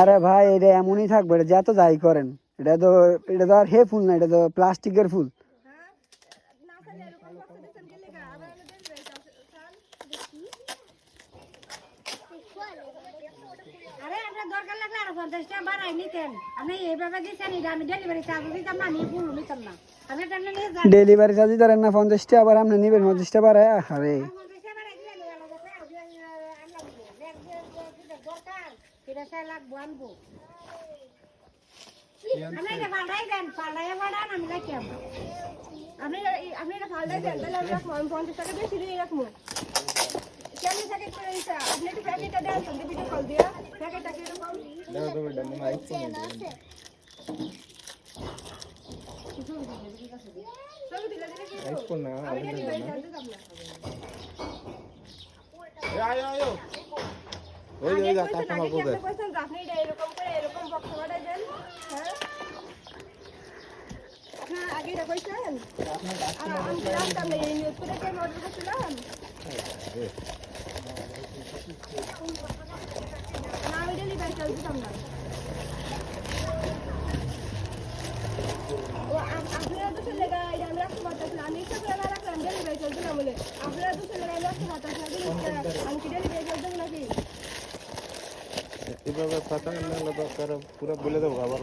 আরে ভাই এটা এমনই থাকবে, এটা যত যাই করেন, এটা তো আর হে ফুল না, এটা তো প্লাস্টিকের ফুল। আরে আপনার দরকার লাগলে আরো 50 টাকা বাড়াই নিতেন। আপনি এইভাবে দিচ্ছেন, আমি ডেলিভারি চার্জ দিতাম না, নিয়ে ফুল নিতাম না। আপনি টাইমে নিয়ে যান। ডেলিভারি চার্জ ধরেন না 50 টাকা, আবার আপনি নিবেন 50 টাকা বাড়ায়? আরে দরকার এটা চাই লাগবো আনবো। আপনি এটা ফালটাই দেন, ফালটাই ফালটান আমি রাখিয়াম। আপনি এটা ফালটাই দেন, তাহলে আমি রাখবো, আমি 50 টাকা বেশি দিয়ে রাখবো। কেমনি প্যাকেট করে দিচ্ছা? আপনি একটু প্যাকেটটা দেন, ভিডিও কল দিয়া প্যাকেটটা কি এরকম দাও তো ম্যাডাম, আমার আইফোন আছে। আইফোন না, আমি ডেলিভারি চার্জ দিতাম না। আয়ো ওই যে কাস্টমার বলতে আপনি এটা এরকম করে এরকম বক্স বানাই দেন। হ্যাঁ আপনার আগে এটা কইছেন আমি রাখতাম না, এই নিউজ করে কেন অর্ডার করছিলাম না, আমি ডেলিভারি চার্জ দিতাম না। ও আপনারা তো চলে গা, এটা আমি রাখতে পারতাম, আমি ইচ্ছা করে না রাখলাম, ডেলিভারি চার্জ দিলাম বলে। আপনারা তো চলে গা, আমি রাখতে পারতাম না, আমি কি ডেলিভারি চার্জ দেবো নাকি? এভাবে কথা না, পুরো বলে দেবো আবার।